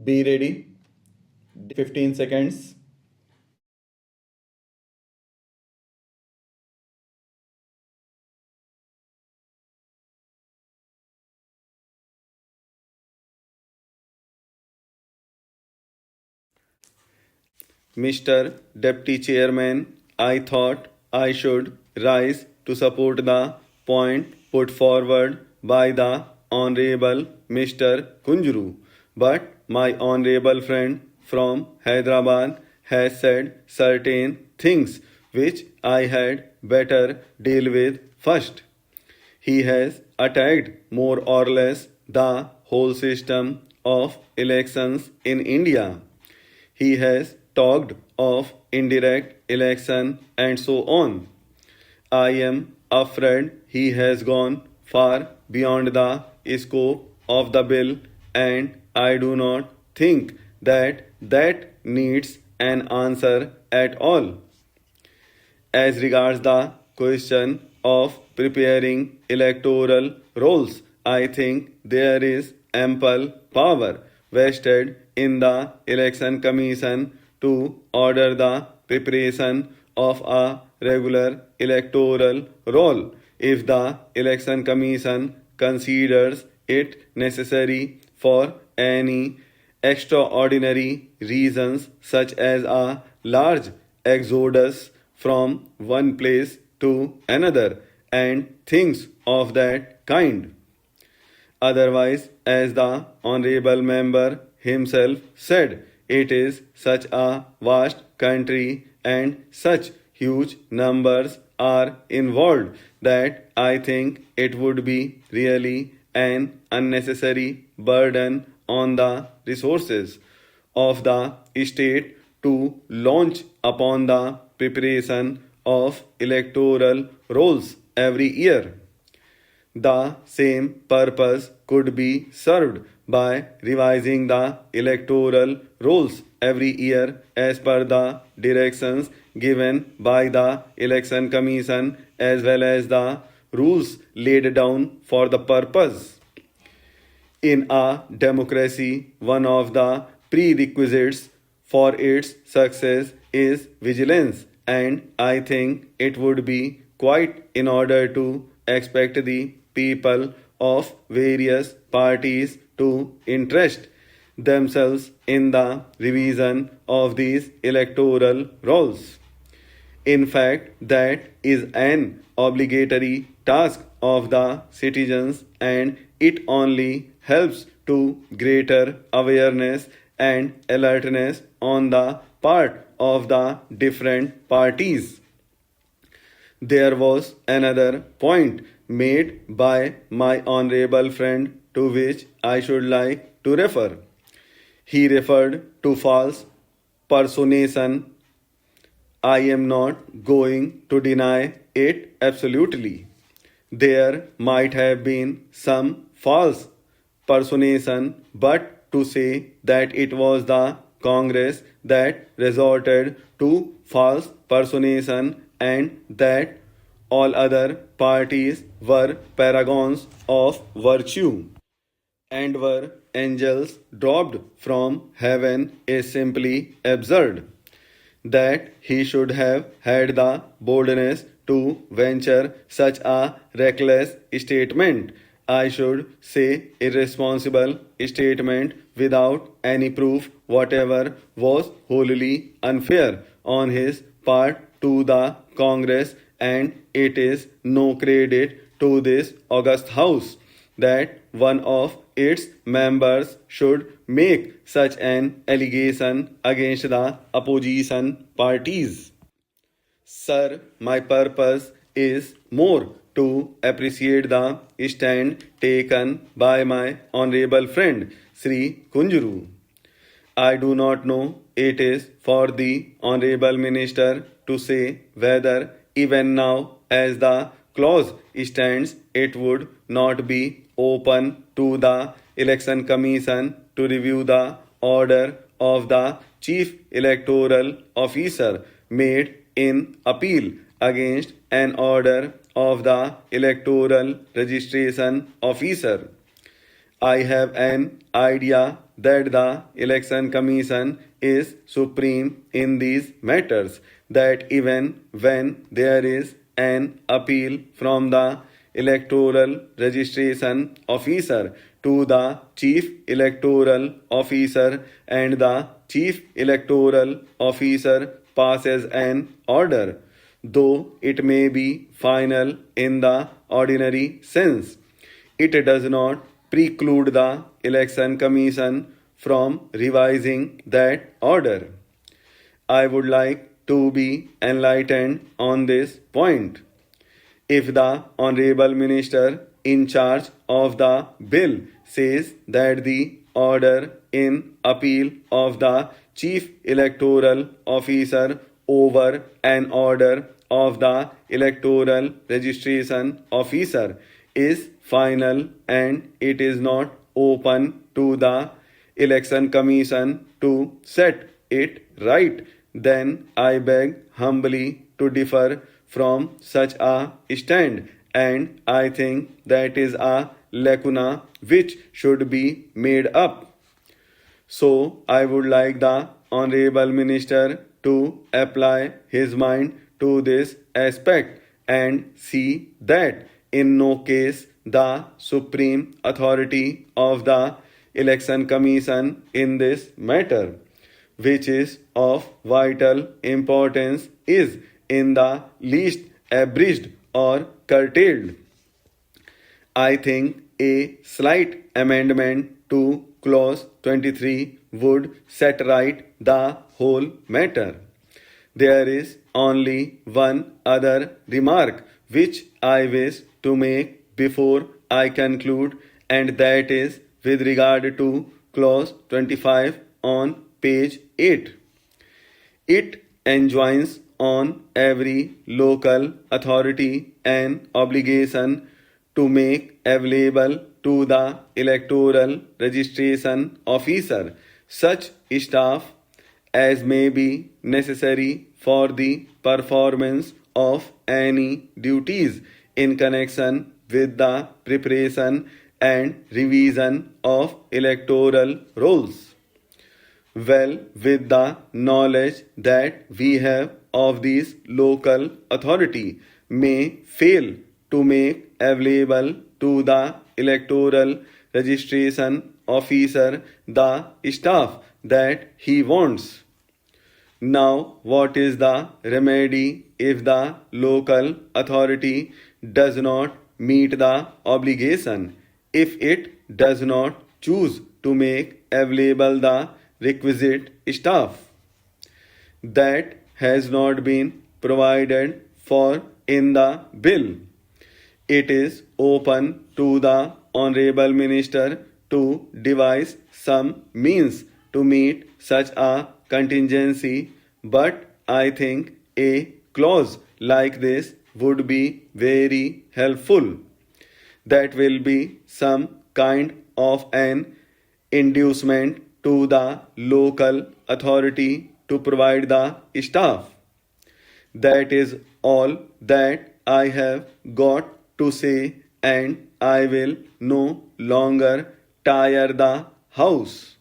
Be ready. 15 seconds. Mr. Deputy Chairman, I thought I should rise to support the point put forward by the Honorable Mr. Kunjuru. But my honorable friend from Hyderabad has said certain things which I had better deal with first. He has attacked more or less the whole system of elections in India. He has talked of indirect election and so on. I am afraid he has gone far beyond the scope of the bill, and I do not think that needs an answer at all. As regards the question of preparing electoral rolls, I think there is ample power vested in the Election Commission to order the preparation of a regular electoral roll if the Election Commission considers it necessary for any extraordinary reasons such as a large exodus from one place to another and things of that kind. Otherwise, as the Honorable Member himself said, it is such a vast country and such huge numbers are involved that I think it would be really an unnecessary burden on the resources of the state to launch upon the preparation of electoral rolls every year. The same purpose could be served by revising the electoral rolls every year as per the directions given by the Election Commission as well as the rules laid down for the purpose. In a democracy, one of the prerequisites for its success is vigilance, and I think it would be quite in order to expect the people of various parties to interest themselves in the revision of these electoral rolls. In fact, that is an obligatory task of the citizens, and it only helps to greater awareness and alertness on the part of the different parties. There was another point made by my honorable friend to which I should like to refer. He referred to false personation. I am not going to deny it absolutely. There might have been some false personation, but to say that it was the Congress that resorted to false personation and that all other parties were paragons of virtue and were angels dropped from heaven is simply absurd. That he should have had the boldness to venture such a reckless statement, I should say irresponsible statement without any proof whatever, was wholly unfair on his part to the Congress, and it is no credit to this august house that one of its members should make such an allegation against the opposition parties. Sir, my purpose is more to appreciate the stand taken by my honorable friend Sri Kunjuru. I do not know it is for the honorable minister to say whether even now as the clause stands it would not be open to the election commission to review the order of the chief electoral officer made in appeal against an order of the electoral registration officer. I have an idea that the Election Commission is supreme in these matters, that even when there is an appeal from the electoral registration officer to the chief electoral officer and the chief electoral officer passes an order, though it may be final in the ordinary sense, it does not preclude the Election Commission from revising that order. I would like to be enlightened on this point. If the Honorable Minister in charge of the bill says that the order in appeal of the Chief Electoral Officer over an order of the Electoral Registration Officer is final and it is not open to the Election Commission to set it right, then I beg humbly to differ from such a stand, and I think that is a lacuna which should be made up. So I would like the Honorable Minister to apply his mind to this aspect and see that in no case the supreme authority of the Election Commission in this matter, which is of vital importance, is in the least abridged or curtailed. I think a slight amendment to clause 23 would set right the whole matter. There is only one other remark which I wish to make before I conclude, and that is with regard to clause 25 on page 8. It enjoins on every local authority an obligation to make available to the electoral registration officer such staff as may be necessary for the performance of any duties in connection with the preparation and revision of electoral rolls. Well, with the knowledge that we have of this local authority may fail to make available to the electoral registration officer the staff that he wants. Now, what is the remedy if the local authority does not meet the obligation, if it does not choose to make available the requisite staff? That has not been provided for in the bill. It is open to the Honorable Minister to devise some means to meet such a contingency, but I think a clause like this would be very helpful. That will be some kind of an inducement to the local authority to provide the staff. That is all that I have got to say, and I will no longer tire the house.